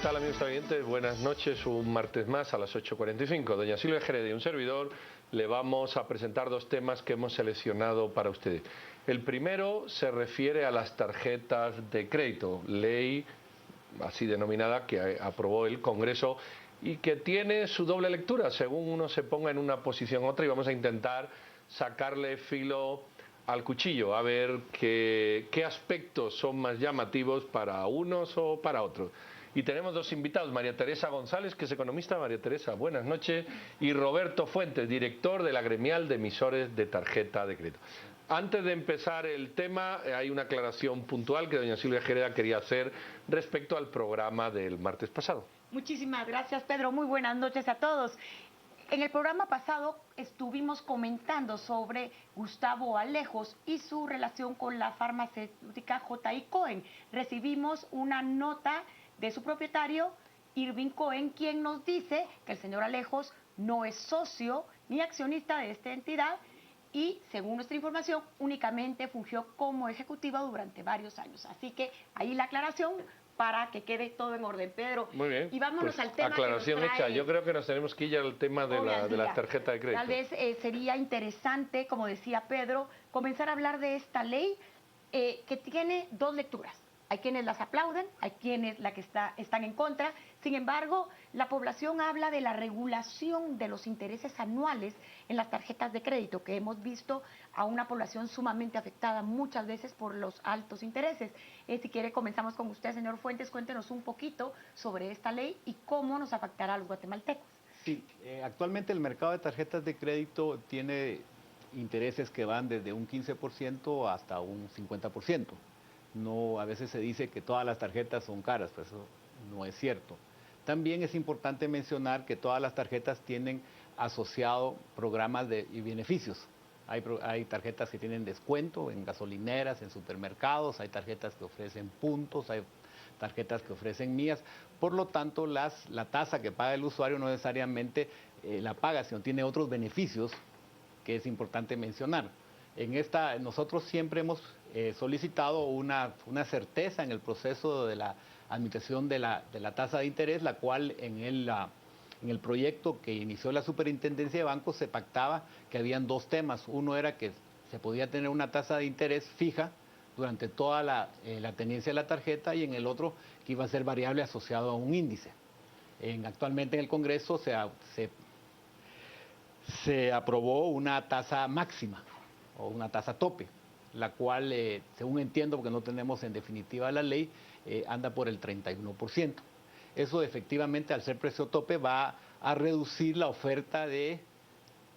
tal, amigos oyentes? Buenas noches, un martes más a las 8:45. Doña Silvia Jerez y un servidor le vamos a presentar dos temas que hemos seleccionado para ustedes. El primero se refiere a las tarjetas de crédito, ley así denominada que aprobó el Congreso y que tiene su doble lectura, según uno se ponga en una posición u otra, y vamos a intentar sacarle filo al cuchillo, a ver qué aspectos son más llamativos para unos o para otros. Y tenemos dos invitados, María Teresa González, que es economista. María Teresa, buenas noches. Y Roberto Fuentes, director de la Gremial de Emisores de Tarjeta de Crédito. Antes de empezar el tema, hay una aclaración puntual que doña Silvia Jerez quería hacer respecto al programa del martes pasado. Muchísimas gracias, Pedro. Muy buenas noches a todos. En el programa pasado estuvimos comentando sobre Gustavo Alejos y su relación con la farmacéutica J.I. Cohen. Recibimos una nota de su propietario, Irving Cohen, quien nos dice que el señor Alejos no es socio ni accionista de esta entidad y, según nuestra información, únicamente fungió como ejecutiva durante varios años. Así que ahí la aclaración para que quede todo en orden, Pedro. Muy bien. Y vámonos pues, al tema aclaración que nos trae, hecha. Yo creo que nos tenemos que ir al tema de la tarjeta de crédito. Tal vez sería interesante, como decía Pedro, comenzar a hablar de esta ley que tiene dos lecturas. Hay quienes las aplauden, hay quienes están en contra. Sin embargo, la población habla de la regulación de los intereses anuales en las tarjetas de crédito, que hemos visto a una población sumamente afectada muchas veces por los altos intereses. Si quiere, comenzamos con usted, señor Fuentes. Cuéntenos un poquito sobre esta ley y cómo nos afectará a los guatemaltecos. Sí, actualmente el mercado de tarjetas de crédito tiene intereses que van desde un 15% hasta un 50%. No, a veces se dice que todas las tarjetas son caras, pero eso no es cierto. También es importante mencionar que todas las tarjetas tienen asociado programas y beneficios. Hay tarjetas que tienen descuento en gasolineras, en supermercados, hay tarjetas que ofrecen puntos, hay tarjetas que ofrecen millas. Por lo tanto, la tasa que paga el usuario no necesariamente la paga, sino tiene otros beneficios que es importante mencionar. Nosotros siempre hemos solicitado una certeza en el proceso de la administración de la tasa de interés, la cual en el proyecto que inició la Superintendencia de Bancos se pactaba que habían dos temas. Uno era que se podía tener una tasa de interés fija durante toda la tenencia de la tarjeta, y en el otro que iba a ser variable asociado a un índice. Actualmente en el Congreso se aprobó una tasa máxima o una tasa tope, la cual, según entiendo, porque no tenemos en definitiva la ley, anda por el 31%. Eso efectivamente, al ser precio tope, va a reducir la oferta de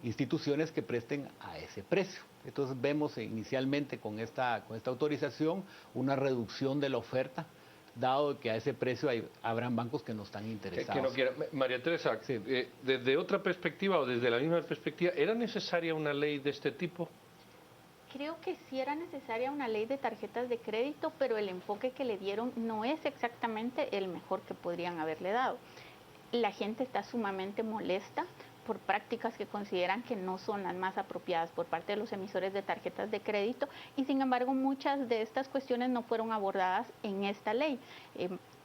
instituciones que presten a ese precio. Entonces vemos inicialmente con esta autorización una reducción de la oferta, dado que a ese precio habrán bancos que no están interesados. Que no quiera. María Teresa, sí. Desde otra perspectiva o desde la misma perspectiva, ¿era necesaria una ley de este tipo? Creo que sí era necesaria una ley de tarjetas de crédito, pero el enfoque que le dieron no es exactamente el mejor que podrían haberle dado. La gente está sumamente molesta por prácticas que consideran que no son las más apropiadas por parte de los emisores de tarjetas de crédito, y sin embargo muchas de estas cuestiones no fueron abordadas en esta ley.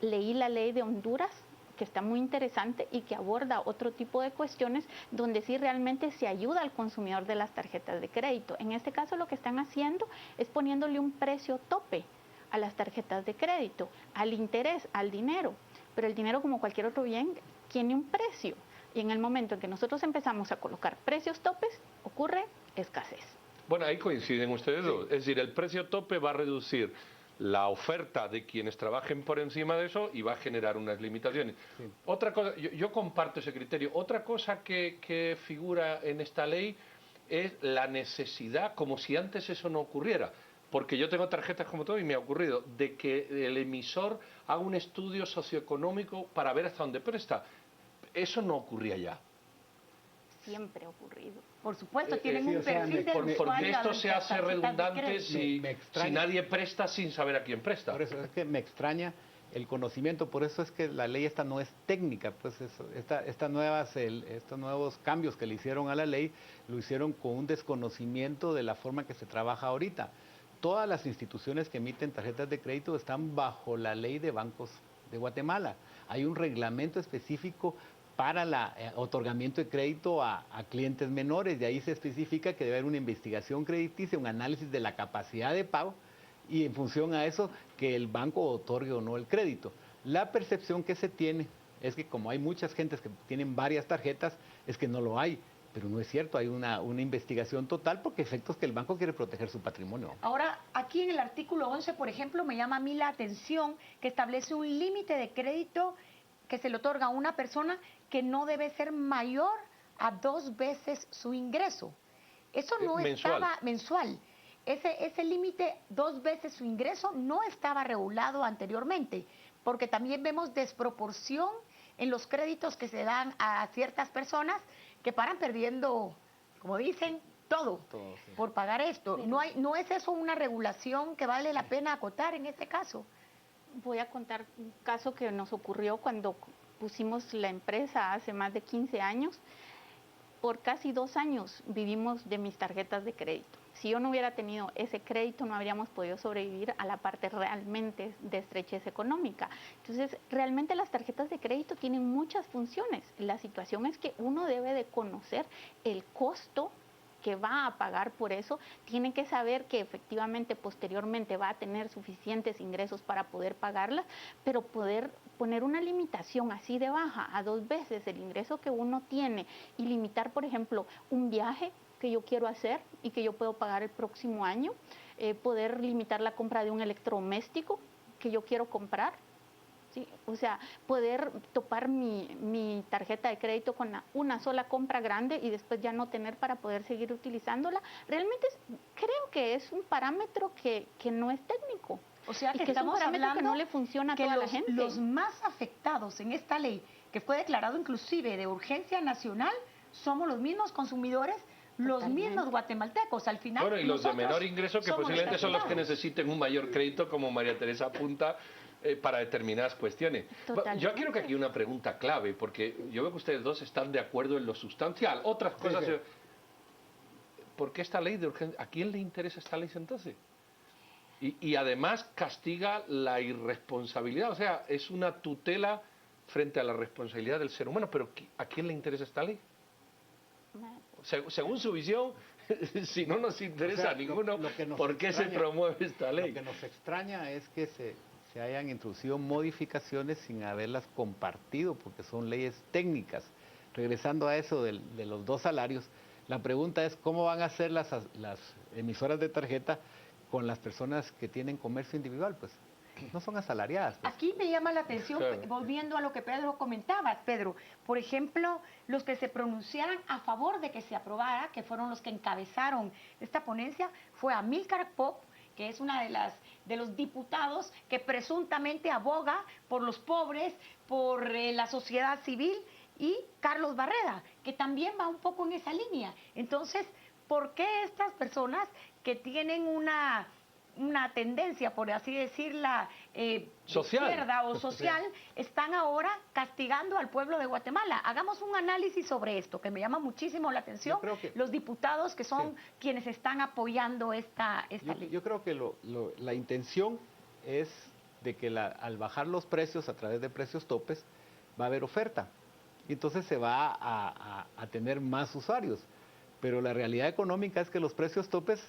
Leí la ley de Honduras, que está muy interesante y que aborda otro tipo de cuestiones donde sí realmente se ayuda al consumidor de las tarjetas de crédito. En este caso lo que están haciendo es poniéndole un precio tope a las tarjetas de crédito, al interés, al dinero, pero el dinero, como cualquier otro bien, tiene un precio, y en el momento en que nosotros empezamos a colocar precios topes, ocurre escasez. Bueno, ahí coinciden ustedes dos, es decir, el precio tope va a reducir la oferta de quienes trabajen por encima de eso y va a generar unas limitaciones. Sí. Otra cosa, yo comparto ese criterio. Otra cosa que figura en esta ley es la necesidad, como si antes eso no ocurriera, porque yo tengo tarjetas como todo y me ha ocurrido, de que el emisor haga un estudio socioeconómico para ver hasta dónde presta. Eso no ocurría ya. Siempre ha ocurrido. Por supuesto, tienen un perfil del usuario. Porque esto se hace redundante si nadie presta sin saber a quién presta. Por eso es que me extraña el conocimiento, por eso es que la ley esta no es técnica, pues estos nuevos cambios que le hicieron a la ley, lo hicieron con un desconocimiento de la forma que se trabaja ahorita. Todas las instituciones que emiten tarjetas de crédito están bajo la ley de bancos de Guatemala. Hay un reglamento específico para el otorgamiento de crédito a clientes menores. De ahí se especifica que debe haber una investigación crediticia, un análisis de la capacidad de pago y en función a eso que el banco otorgue o no el crédito. La percepción que se tiene es que como hay muchas gentes que tienen varias tarjetas, es que no lo hay. Pero no es cierto, hay una investigación total porque efectos que el banco quiere proteger su patrimonio. Ahora, aquí en el artículo 11, por ejemplo, me llama a mí la atención que establece un límite de crédito que se le otorga a una persona que no debe ser mayor a 2 veces su ingreso. Eso no mensual. estaba mensual. Ese límite, 2 veces su ingreso, no estaba regulado anteriormente, porque también vemos desproporción en los créditos que se dan a ciertas personas que paran perdiendo, como dicen, todo Sí. por pagar esto. ¿No es eso una regulación que vale la pena acotar en este caso? Voy a contar un caso que nos ocurrió cuando pusimos la empresa hace más de 15 años. Por casi 2 años vivimos de mis tarjetas de crédito. Si yo no hubiera tenido ese crédito, no habríamos podido sobrevivir a la parte realmente de estrechez económica. Entonces, realmente las tarjetas de crédito tienen muchas funciones. La situación es que uno debe de conocer el costo que va a pagar por eso, tiene que saber que efectivamente posteriormente va a tener suficientes ingresos para poder pagarlas, pero poder poner una limitación así de baja a 2 veces el ingreso que uno tiene y limitar, por ejemplo, un viaje que yo quiero hacer y que yo puedo pagar el próximo año, poder limitar la compra de un electrodoméstico que yo quiero comprar. ¿Sí? O sea, poder topar mi tarjeta de crédito con una sola compra grande y después ya no tener para poder seguir utilizándola, realmente creo que es un parámetro que no es técnico. O sea, que es un estamos parámetro hablando que no le funciona a que toda la gente. los más afectados en esta ley, que fue declarado inclusive de urgencia nacional, somos los mismos consumidores, los Totalmente. mismos guatemaltecos. Al final, Bueno, y los de menor ingreso que somos posiblemente son los que afectados. necesiten un mayor crédito, como María Teresa apunta, para determinadas cuestiones. Totalmente. Yo quiero que aquí una pregunta clave, porque yo veo que ustedes dos están de acuerdo en lo sustancial. Otras cosas... sí. ¿Por qué esta ley de urgencia? ¿A quién le interesa esta ley entonces? Y además castiga la irresponsabilidad, o sea, es una tutela frente a la responsabilidad del ser humano, pero ¿a quién le interesa esta ley? Según su visión, si no nos interesa O sea, a ninguno, lo que nos ¿por qué se extraña- promueve esta ley? Lo que nos extraña es que se hayan introducido modificaciones sin haberlas compartido, porque son leyes técnicas. Regresando a eso de los 2 salarios, la pregunta es cómo van a hacer las emisoras de tarjeta con las personas que tienen comercio individual, pues no son asalariadas. Pues. Aquí me llama la atención, Claro. volviendo a lo que Pedro comentaba, Pedro, por ejemplo, los que se pronunciaran a favor de que se aprobara, que fueron los que encabezaron esta ponencia, fue Amílcar Pop, que es una de los diputados que presuntamente aboga por los pobres, por la sociedad civil, y Carlos Barreda, que también va un poco en esa línea. Entonces, ¿por qué estas personas que tienen una tendencia, por así decirla, Social. izquierda o social, están ahora castigando al pueblo de Guatemala? Hagamos un análisis sobre esto, que me llama muchísimo la atención, Yo creo que- los diputados que son quienes están apoyando esta ley. Yo creo que la intención es de que al bajar los precios a través de precios topes, va a haber oferta. Y entonces se va a tener más usuarios. Pero la realidad económica es que los precios topes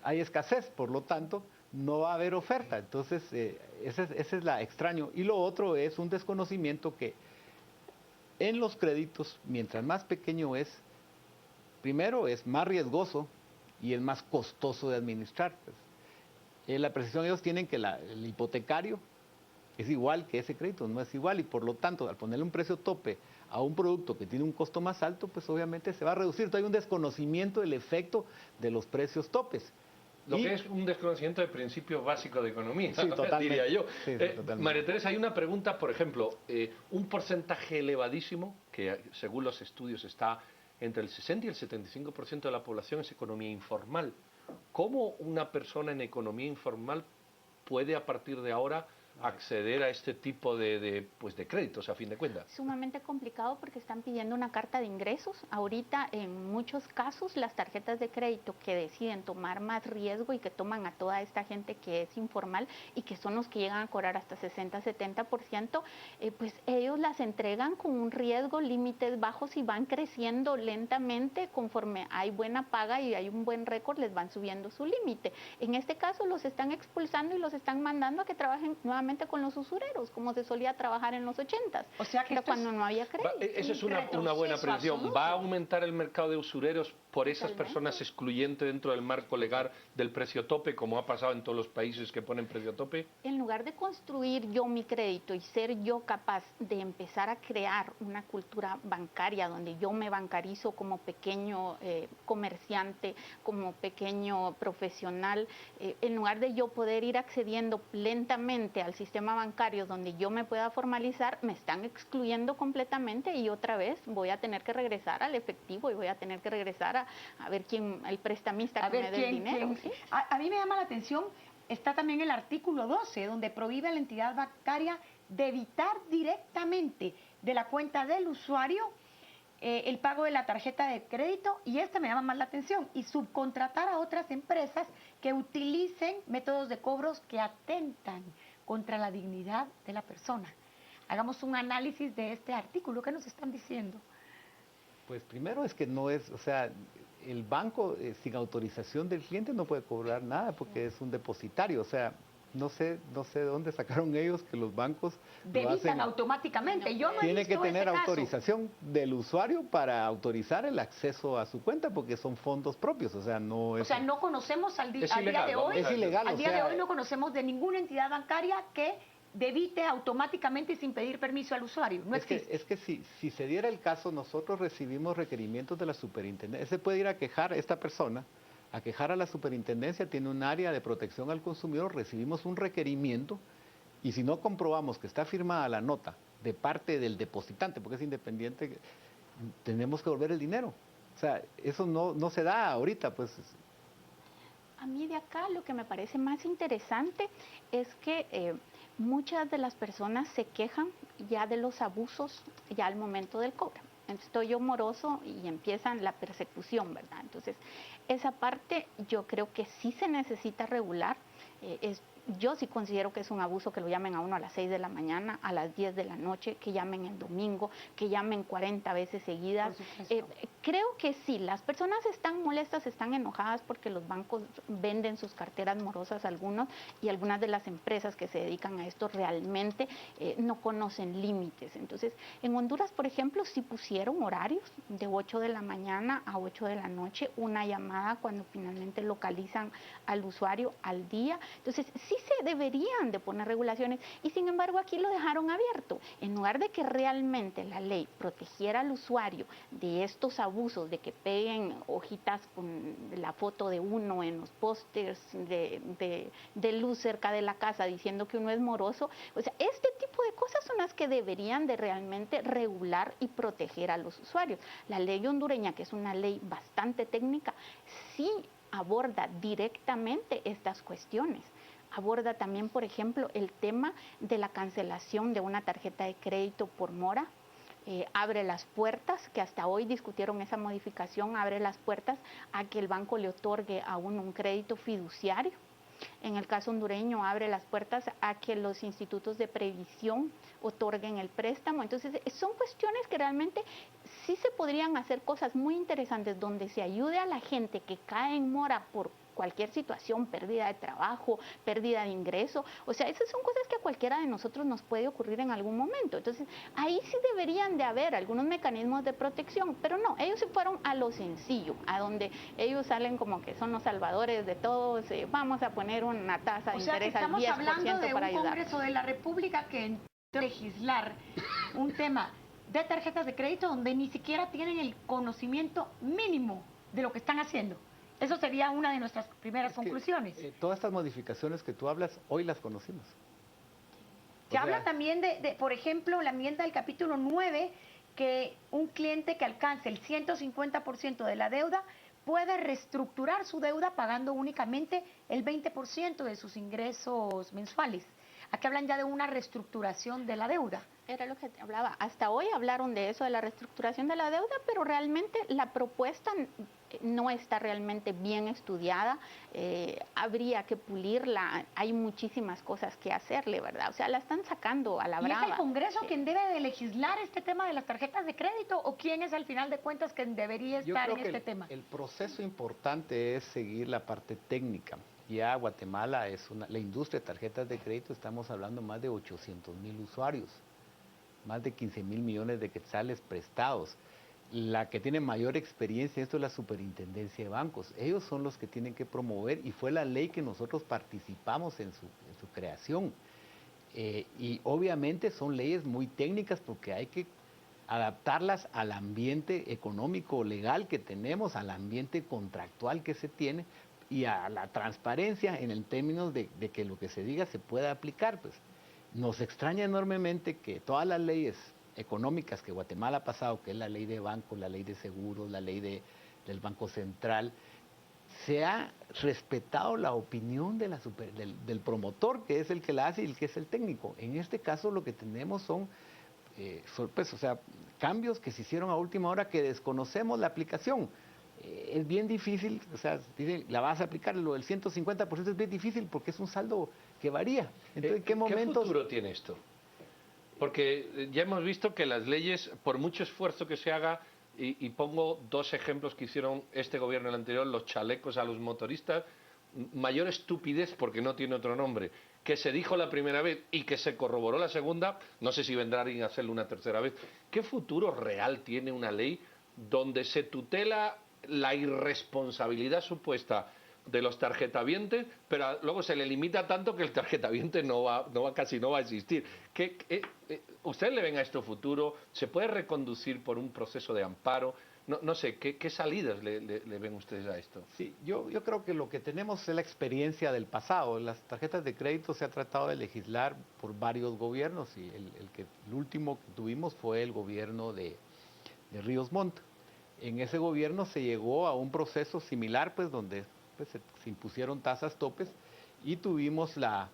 hay escasez, por lo tanto, no va a haber oferta. Entonces, ese es la extraño. Y lo otro es un desconocimiento que en los créditos, mientras más pequeño es, primero es más riesgoso y es más costoso de administrar. Pues. La precisión ellos tienen que el hipotecario es igual que ese crédito, no es igual, y por lo tanto, al ponerle un precio tope a un producto que tiene un costo más alto, pues obviamente se va a reducir. Entonces hay un desconocimiento del efecto de los precios topes. Lo que es un desconocimiento de principios básicos de economía, Sí, totalmente. diría yo. Sí, totalmente. María Teresa, hay una pregunta, por ejemplo, un porcentaje elevadísimo, que según los estudios está entre el 60 y el 75% de la población es economía informal. ¿Cómo una persona en economía informal puede a partir de ahora acceder a este tipo de créditos, a fin de cuentas? Sumamente complicado porque están pidiendo una carta de ingresos. Ahorita, en muchos casos, las tarjetas de crédito que deciden tomar más riesgo y que toman a toda esta gente que es informal y que son los que llegan a cobrar hasta 60-70%, pues ellos las entregan con un riesgo, límites bajos, y van creciendo lentamente conforme hay buena paga y hay un buen récord, les van subiendo su límite. En este caso los están expulsando y los están mandando a que trabajen nuevamente con los usureros, como se solía trabajar en los 80s, O sea que cuando no había crédito. Esa es una buena predicción. ¿Va a aumentar el mercado de usureros por esas personas excluyentes dentro del marco legal del precio tope, como ha pasado en todos los países que ponen precio tope? En lugar de construir yo mi crédito y ser yo capaz de empezar a crear una cultura bancaria donde yo me bancarizo como pequeño comerciante, como pequeño profesional, en lugar de yo poder ir accediendo lentamente al sistema bancario donde yo me pueda formalizar, me están excluyendo completamente y otra vez voy a tener que regresar al efectivo y voy a tener que regresar a ver quién, el prestamista que me dé el dinero. ¿Sí? A mí me llama la atención, está también el artículo 12, donde prohíbe a la entidad bancaria debitar directamente de la cuenta del usuario el pago de la tarjeta de crédito, y esta me llama más la atención, y subcontratar a otras empresas que utilicen métodos de cobros que atentan contra la dignidad de la persona. Hagamos un análisis de este artículo. ¿Qué nos están diciendo? Pues primero es que no es, o sea, el banco sin autorización del cliente no puede cobrar nada porque es un depositario, o sea, no sé de dónde sacaron ellos que los bancos debitan automáticamente. Yo no tiene que tener ese autorización del usuario para autorizar el acceso a su cuenta porque son fondos propios, o sea, no es... O sea, no conocemos al día de hoy, es ilegal, al día de hoy no conocemos de ninguna entidad bancaria que debite automáticamente y sin pedir permiso al usuario. No existe. Es que si se diera el caso, nosotros recibimos requerimientos de la superintendencia. Se puede ir a quejar esta persona, a quejar a la superintendencia, tiene un área de protección al consumidor, recibimos un requerimiento y si no comprobamos que está firmada la nota de parte del depositante, porque es independiente, tenemos que devolver el dinero. O sea, eso no se da ahorita, pues. A mí de acá lo que me parece más interesante es que muchas de las personas se quejan ya de los abusos ya al momento del cobro. Estoy yo moroso y empiezan la persecución, ¿verdad? Entonces, esa parte yo creo que sí se necesita regular. Yo sí considero que es un abuso que lo llamen a uno a las 6 de la mañana, a las 10 de la noche, que llamen el domingo, que llamen 40 veces seguidas. Creo que sí, las personas están molestas, están enojadas porque los bancos venden sus carteras morosas a algunos y algunas de las empresas que se dedican a esto realmente no conocen límites. Entonces, en Honduras, por ejemplo, sí pusieron horarios de 8 de la mañana a 8 de la noche, una llamada cuando finalmente localizan al usuario al día. Entonces, sí se deberían de poner regulaciones y sin embargo aquí lo dejaron abierto. En lugar de que realmente la ley protegiera al usuario de estos abusos, de que peguen hojitas con la foto de uno en los pósters de luz cerca de la casa diciendo que uno es moroso, o sea, este tipo de cosas son las que deberían de realmente regular y proteger a los usuarios. La ley hondureña, que es una ley bastante técnica, sí aborda directamente estas cuestiones. Aborda también, por ejemplo, el tema de la cancelación de una tarjeta de crédito por mora. Abre las puertas, que hasta hoy discutieron esa modificación, abre las puertas a que el banco le otorgue a uno un crédito fiduciario. En el caso hondureño abre las puertas a que los institutos de previsión otorguen el préstamo. Entonces, son cuestiones que realmente sí se podrían hacer cosas muy interesantes donde se ayude a la gente que cae en mora por cualquier situación, pérdida de trabajo, pérdida de ingreso. O sea, esas son cosas que a cualquiera de nosotros nos puede ocurrir en algún momento. Entonces, ahí sí deberían de haber algunos mecanismos de protección, pero no, ellos se fueron a lo sencillo, a donde ellos salen como que son los salvadores de todos, vamos a poner una tasa de interés al 10% para ayudar. O sea, que estamos hablando de un Congreso de la República que entró a legislar un tema de tarjetas de crédito donde ni siquiera tienen el conocimiento mínimo de lo que están haciendo. Eso sería una de nuestras primeras conclusiones. Todas estas modificaciones que tú hablas, hoy las conocimos. Se habla también por ejemplo, la enmienda del capítulo 9, que un cliente que alcance el 150% de la deuda puede reestructurar su deuda pagando únicamente el 20% de sus ingresos mensuales. Aquí hablan ya de una reestructuración de la deuda. Era lo que te hablaba. Hasta hoy hablaron de eso, de la reestructuración de la deuda, pero realmente la propuesta no está realmente bien estudiada. Habría que pulirla. Hay muchísimas cosas que hacerle, ¿verdad? O sea, la están sacando a la ¿Y brava. es el Congreso quien debe de legislar este tema de las tarjetas de crédito o quién es al final de cuentas quien debería Yo estar creo en que este tema? el proceso importante es seguir la parte técnica. Ya Guatemala la industria de tarjetas de crédito, estamos hablando más de 800,000 usuarios, más de 15,000 millones de quetzales prestados. La que tiene mayor experiencia en esto es la Superintendencia de Bancos. Ellos son los que tienen que promover y fue la ley que nosotros participamos en su creación. Y obviamente son leyes muy técnicas porque hay que adaptarlas al ambiente económico, legal que tenemos, al ambiente contractual que se tiene y a la transparencia en el términos de que lo que se diga se pueda aplicar. Pues nos extraña enormemente que todas las leyes económicas que Guatemala ha pasado, que es la ley de bancos, la ley de seguros, la ley del Banco Central, se ha respetado la opinión de del promotor, que es el que la hace y el que es el técnico. En este caso lo que tenemos son pues, o sea, cambios que se hicieron a última hora que desconocemos la aplicación. Es bien difícil, o sea, la vas a aplicar, lo del 150% es bien difícil porque es un saldo que varía. Entonces, ¿en qué momentos? ¿Qué futuro tiene esto? Porque ya hemos visto que las leyes, por mucho esfuerzo que se haga, y pongo dos ejemplos que hicieron este gobierno y el anterior, los chalecos a los motoristas, mayor estupidez, porque no tiene otro nombre, que se dijo la primera vez y que se corroboró la segunda, no sé si vendrá a hacerlo una tercera vez. ¿Qué futuro real tiene una ley donde se tutela la irresponsabilidad supuesta de los tarjetavientes, pero luego se le limita tanto que el tarjetaviente casi no va a existir? ¿Ustedes le ven a esto futuro? ¿Se puede reconducir por un proceso de amparo? No sé, ¿qué salidas le ven ustedes a esto? Sí, yo creo que lo que tenemos es la experiencia del pasado. Las tarjetas de crédito se ha tratado de legislar por varios gobiernos y el último que tuvimos fue el gobierno de Ríos Montt. En ese gobierno se llegó a un proceso similar, pues donde pues, se impusieron tasas topes y tuvimos la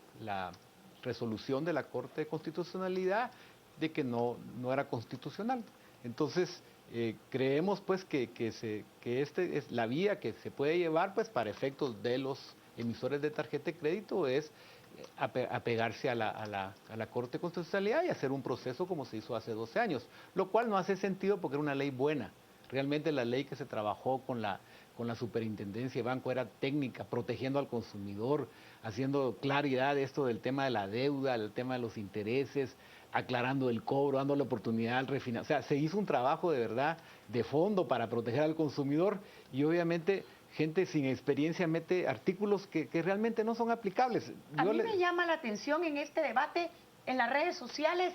resolución de la Corte de Constitucionalidad de que no era constitucional. Entonces, creemos pues que esta es la vía que se puede llevar pues para efectos de los emisores de tarjeta de crédito es apegarse a la Corte de Constitucionalidad y hacer un proceso como se hizo hace 12 años, lo cual no hace sentido porque era una ley buena. Realmente la ley que se trabajó con la Superintendencia de Banco era técnica, protegiendo al consumidor, haciendo claridad de esto del tema de la deuda, el tema de los intereses, aclarando el cobro, dando la oportunidad al refinanciar. O sea, se hizo un trabajo de verdad de fondo para proteger al consumidor y obviamente gente sin experiencia mete artículos que realmente no son aplicables. A mí me llama la atención en este debate, en las redes sociales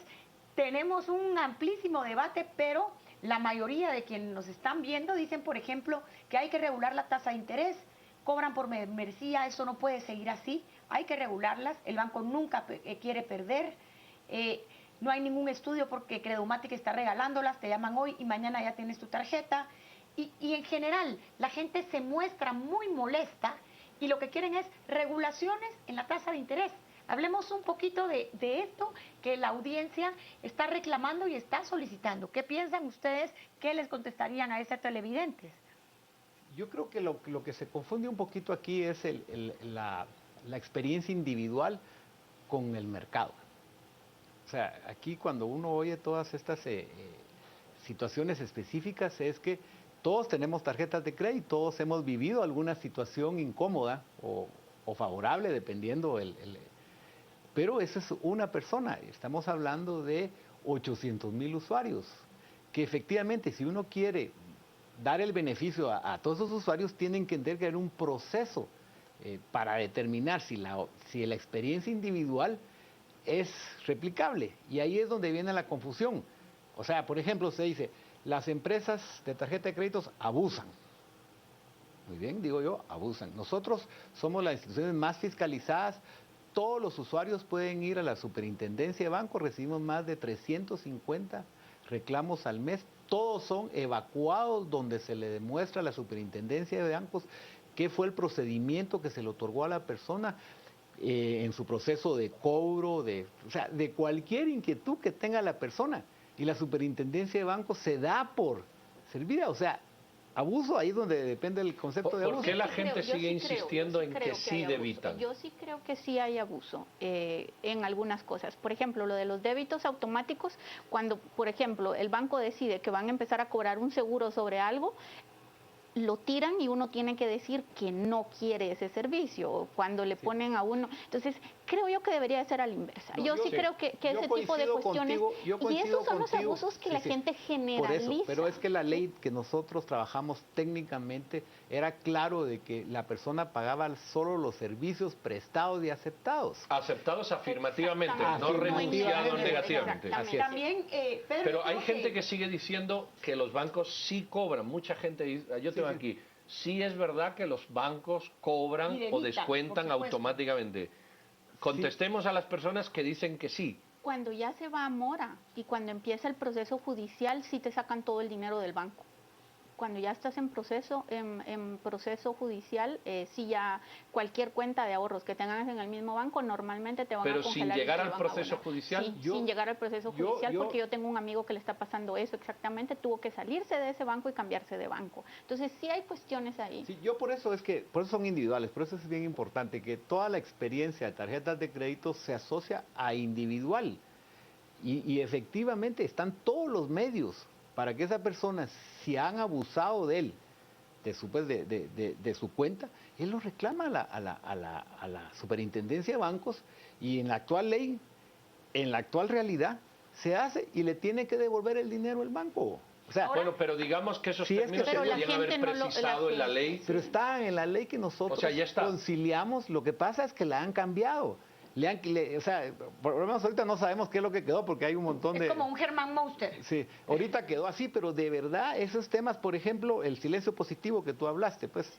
tenemos un amplísimo debate, pero la mayoría de quienes nos están viendo dicen, por ejemplo, que hay que regular la tasa de interés, cobran por membresía, eso no puede seguir así, hay que regularlas, el banco nunca quiere perder, no hay ningún estudio porque Credomatic está regalándolas, te llaman hoy y mañana ya tienes tu tarjeta, y en general la gente se muestra muy molesta y lo que quieren es regulaciones en la tasa de interés. Hablemos un poquito de esto que la audiencia está reclamando y está solicitando. ¿Qué piensan ustedes? ¿Qué les contestarían a esas televidentes? Yo creo que lo que se confunde un poquito aquí es la experiencia individual con el mercado. O sea, aquí cuando uno oye todas estas situaciones específicas es que todos tenemos tarjetas de crédito, todos hemos vivido alguna situación incómoda o favorable, dependiendo pero esa es una persona, estamos hablando de 800,000 usuarios, que efectivamente si uno quiere dar el beneficio a todos esos usuarios, tienen que entender que hay un proceso para determinar si la experiencia individual es replicable. Y ahí es donde viene la confusión. O sea, por ejemplo, se dice, las empresas de tarjeta de créditos abusan. Muy bien, digo yo, abusan. Nosotros somos las instituciones más fiscalizadas. Todos los usuarios pueden ir a la Superintendencia de Bancos, recibimos más de 350 reclamos al mes. Todos son evacuados donde se le demuestra a la Superintendencia de Bancos qué fue el procedimiento que se le otorgó a la persona. en su proceso de cobro, o sea, de cualquier inquietud que tenga la persona. Y la superintendencia de bancos se da por servida, o sea, abuso ahí donde depende el concepto de abuso. ¿Por qué la gente sigue insistiendo en que sí debitan? Yo sí creo que sí hay abuso en algunas cosas. Por ejemplo, lo de los débitos automáticos, cuando, por ejemplo, el banco decide que van a empezar a cobrar un seguro sobre algo, lo tiran y uno tiene que decir que no quiere ese servicio, o cuando le ponen a uno. Entonces, creo yo que debería de ser a la inversa. Yo sí creo que ese tipo de cuestiones, y esos son los abusos que la gente generaliza. Por eso, pero es que la ley que nosotros trabajamos técnicamente era claro de que la persona pagaba solo los servicios prestados y aceptados. Aceptados afirmativamente, no Afirmativamente, renunciados negativamente. Así es. También, Pedro, Pero hay gente que sigue diciendo que los bancos sí cobran. Mucha gente dice, yo tengo aquí, sí es verdad que los bancos cobran o descuentan automáticamente. Contestemos a las personas que dicen que sí. Cuando ya se va a mora y cuando empieza el proceso judicial, sí te sacan todo el dinero del banco. Cuando ya estás en proceso judicial, sí ya cualquier cuenta de ahorros que tengas en el mismo banco, normalmente te van a congelar. Pero sin llegar al proceso judicial. Sí, sin llegar al proceso judicial, porque yo tengo un amigo que le está pasando eso exactamente, tuvo que salirse de ese banco y cambiarse de banco. Entonces sí hay cuestiones ahí. Sí, yo por eso son individuales, por eso es bien importante que toda la experiencia de tarjetas de crédito se asocia a individual. Y efectivamente están todos los medios para que esa persona, si han abusado de él, de su cuenta, él lo reclama a la superintendencia de bancos, y en la actual ley, en la actual realidad, se hace y le tiene que devolver el dinero al banco. O sea, bueno, pero digamos que esos términos se deberían haber precisado en la ley. Pero está en la ley que nosotros conciliamos, lo que pasa es que la han cambiado. O sea, por lo menos ahorita no sabemos qué es lo que quedó porque hay un montón de... Es como un Germán Monster. Sí, ahorita quedó así, pero de verdad esos temas, por ejemplo, el silencio positivo que tú hablaste, pues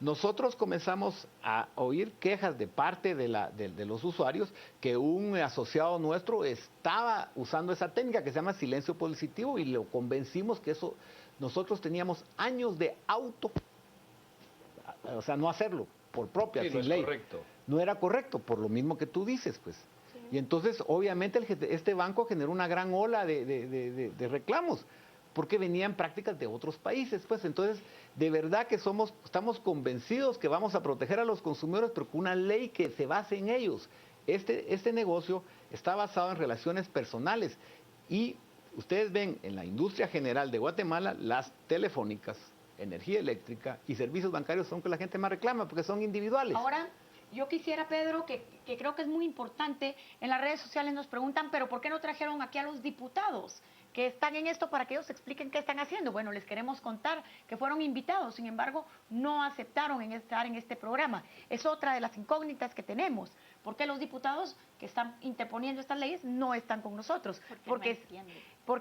nosotros comenzamos a oír quejas de parte de los usuarios que un asociado nuestro estaba usando esa técnica que se llama silencio positivo, y lo convencimos que eso, nosotros teníamos años de o sea, no hacerlo por propia, sin ley. Correcto. No era correcto, por lo mismo que tú dices, pues. Sí. Y entonces, obviamente, este banco generó una gran ola de reclamos, porque venían prácticas de otros países, pues. Entonces, de verdad que estamos convencidos que vamos a proteger a los consumidores, pero con una ley que se base en ellos. Este negocio está basado en relaciones personales, y ustedes ven en la industria general de Guatemala, las telefónicas, energía eléctrica y servicios bancarios son que la gente más reclama, porque son individuales. Ahora, yo quisiera, Pedro, que creo que es muy importante, en las redes sociales nos preguntan, pero ¿por qué no trajeron aquí a los diputados que están en esto para que ellos expliquen qué están haciendo? Bueno, les queremos contar que fueron invitados, sin embargo, no aceptaron estar en este programa. Es otra de las incógnitas que tenemos. ¿Por qué los diputados que están interponiendo estas leyes no están con nosotros? Porque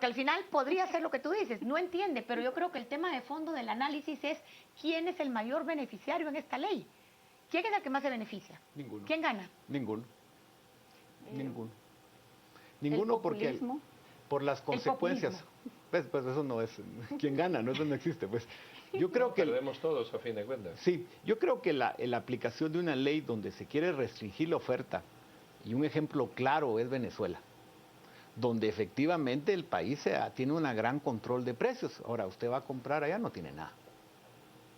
al final podría ser lo que tú dices, no entiende, pero yo creo que el tema de fondo del análisis es quién es el mayor beneficiario en esta ley. ¿Quién es el que más se beneficia? Ninguno. ¿Quién gana? Ninguno. Ninguno porque por las consecuencias. Pues eso no es quién gana, no, eso no existe, pues. Yo creo que perdemos todos a fin de cuentas. Sí, yo creo que la aplicación de una ley donde se quiere restringir la oferta, y un ejemplo claro es Venezuela, donde efectivamente el país tiene un gran control de precios. Ahora, usted va a comprar allá, no tiene nada.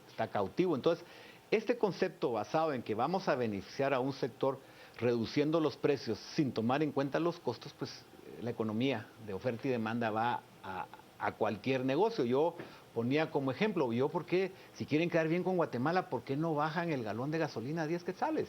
Está cautivo. Entonces, este concepto basado en que vamos a beneficiar a un sector reduciendo los precios sin tomar en cuenta los costos, pues la economía de oferta y demanda va a cualquier negocio. Yo ponía como ejemplo, ¿por qué, si quieren quedar bien con Guatemala, por qué no bajan el galón de gasolina a 10 quetzales?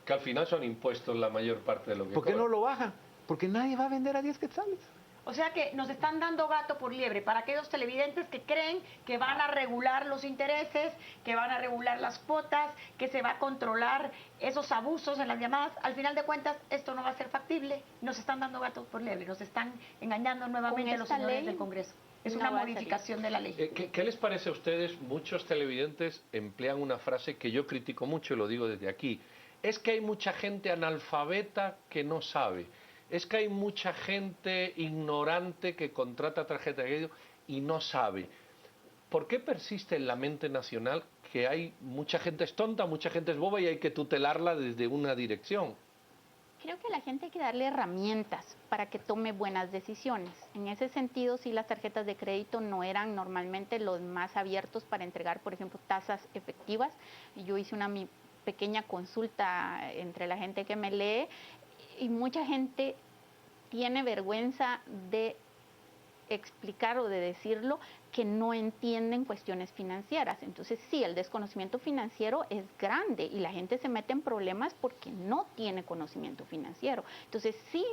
Que al final son impuestos la mayor parte de lo que ¿Por qué no lo bajan? Porque nadie va a vender a 10 quetzales. O sea que nos están dando gato por liebre para aquellos televidentes que creen que van a regular los intereses, que van a regular las cuotas, que se va a controlar esos abusos en las llamadas. Al final de cuentas, esto no va a ser factible. Nos están dando gato por liebre, nos están engañando nuevamente los señores del Congreso. Es una modificación de la ley. ¿Qué les parece a ustedes? Muchos televidentes emplean una frase que yo critico mucho y lo digo desde aquí. Es que hay mucha gente analfabeta que no sabe. Es que hay mucha gente ignorante que contrata tarjeta de crédito y no sabe. ¿Por qué persiste en la mente nacional que hay mucha gente es tonta, mucha gente es boba y hay que tutelarla desde una dirección? Creo que a la gente hay que darle herramientas para que tome buenas decisiones. En ese sentido, sí, las tarjetas de crédito no eran normalmente los más abiertos para entregar, por ejemplo, tasas efectivas. Yo hice una pequeña consulta entre la gente que me lee y mucha gente tiene vergüenza de explicar o de decirlo, que no entienden cuestiones financieras. Entonces sí, el desconocimiento financiero es grande y la gente se mete en problemas porque no tiene conocimiento financiero. Entonces sí,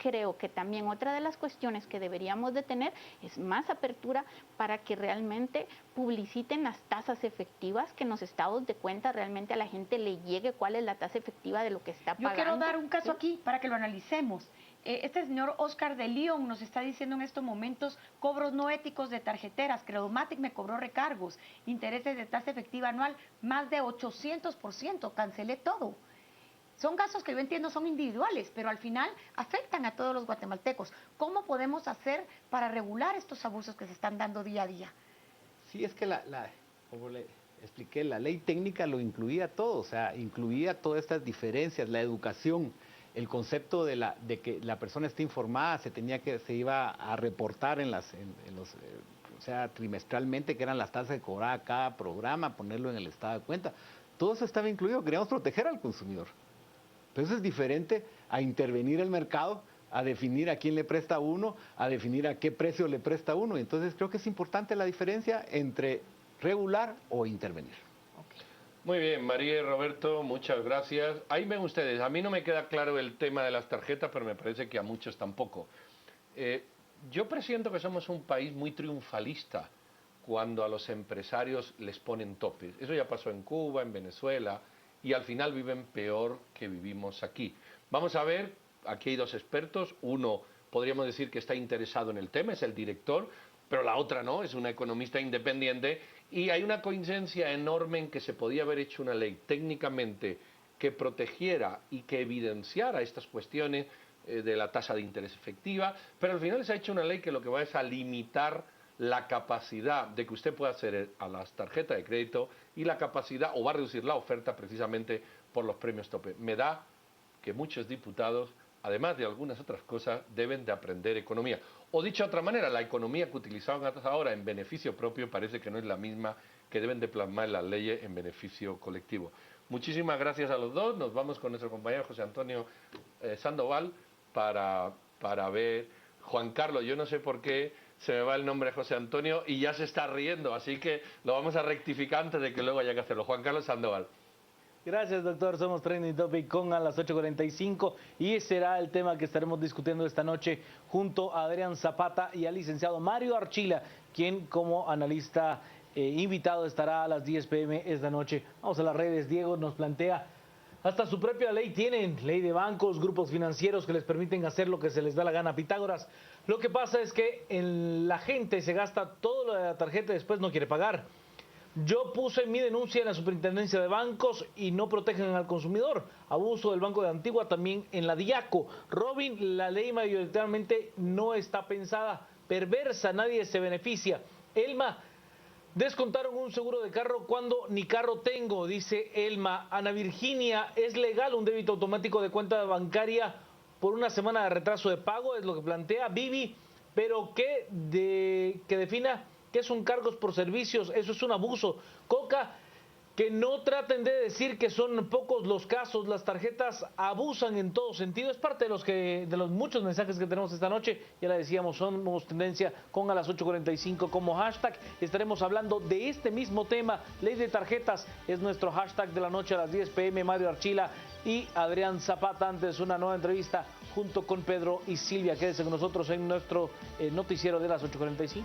creo que también otra de las cuestiones que deberíamos de tener es más apertura para que realmente publiciten las tasas efectivas, que en los estados de cuenta realmente a la gente le llegue cuál es la tasa efectiva de lo que está pagando. Yo quiero dar un caso aquí para que lo analicemos. Este señor Oscar de León nos está diciendo en estos momentos cobros no éticos de tarjeteras. Credomatic me cobró recargos, intereses de tasa efectiva anual, más de 800%, cancelé todo. Son gastos que yo entiendo son individuales, pero al final afectan a todos los guatemaltecos. ¿Cómo podemos hacer para regular estos abusos que se están dando día a día? Sí, es que como le expliqué, la ley técnica lo incluía todo, o sea, incluía todas estas diferencias, la educación, el concepto de que la persona esté informada, se iba a reportar o sea, trimestralmente, que eran las tasas que cobraba cada programa, ponerlo en el estado de cuenta. Todo eso estaba incluido, queríamos proteger al consumidor. Pero eso es diferente a intervenir el mercado, a definir a quién le presta uno, a definir a qué precio le presta uno. Entonces creo que es importante la diferencia entre regular o intervenir. Muy bien, María y Roberto, muchas gracias. Ahí ven ustedes, a mí no me queda claro el tema de las tarjetas, pero me parece que a muchos tampoco. Yo presiento que somos un país muy triunfalista cuando a los empresarios les ponen topes. Eso ya pasó en Cuba, en Venezuela, y al final viven peor que vivimos aquí. Vamos a ver, aquí hay dos expertos, uno podríamos decir que está interesado en el tema, es el director, pero la otra no, es una economista independiente, y hay una coincidencia enorme en que se podía haber hecho una ley técnicamente que protegiera y que evidenciara estas cuestiones de la tasa de interés efectiva, pero al final se ha hecho una ley que lo que va es a limitar la capacidad de que usted pueda acceder a las tarjetas de crédito y la capacidad, o va a reducir la oferta precisamente por los premios tope. Me da que muchos diputados, además de algunas otras cosas, deben de aprender economía. O dicho de otra manera, la economía que utilizaban hasta ahora en beneficio propio parece que no es la misma que deben de plasmar las leyes en beneficio colectivo. Muchísimas gracias a los dos. Nos vamos con nuestro compañero José Antonio Sandoval para ver. Juan Carlos, yo no sé por qué se me va el nombre de José Antonio y ya se está riendo, así que lo vamos a rectificar antes de que luego haya que hacerlo. Juan Carlos Sandoval. Gracias, doctor. Somos Trending Topic con a las 8:45 y será el tema que estaremos discutiendo esta noche junto a Adrián Zapata y al licenciado Mario Archila, quien como analista invitado estará a las 10 p.m. esta noche. Vamos a las redes. Diego nos plantea, hasta su propia ley tienen, ley de bancos, grupos financieros que les permiten hacer lo que se les da la gana. Pitágoras, lo que pasa es que la gente se gasta todo lo de la tarjeta y después no quiere pagar. Yo puse mi denuncia en la Superintendencia de Bancos y no protegen al consumidor. Abuso del Banco de Antigua también en la DIACO. Robin, la ley mayoritariamente no está pensada, perversa, nadie se beneficia. Elma, descontaron un seguro de carro cuando ni carro tengo, dice Elma. Ana Virginia, ¿es legal un débito automático de cuenta bancaria por una semana de retraso de pago? Es lo que plantea Vivi, pero que defina que son cargos por servicios, eso es un abuso. Coca, que no traten de decir que son pocos los casos, las tarjetas abusan en todo sentido. Es parte de los muchos mensajes que tenemos esta noche. Ya la decíamos, somos tendencia con a las 8:45 como hashtag. Estaremos hablando de este mismo tema. Ley de tarjetas es nuestro hashtag de la noche a las 10 p.m. Mario Archila y Adrián Zapata antes una nueva entrevista junto con Pedro y Silvia. Quédense con nosotros en nuestro noticiero de las 8:45.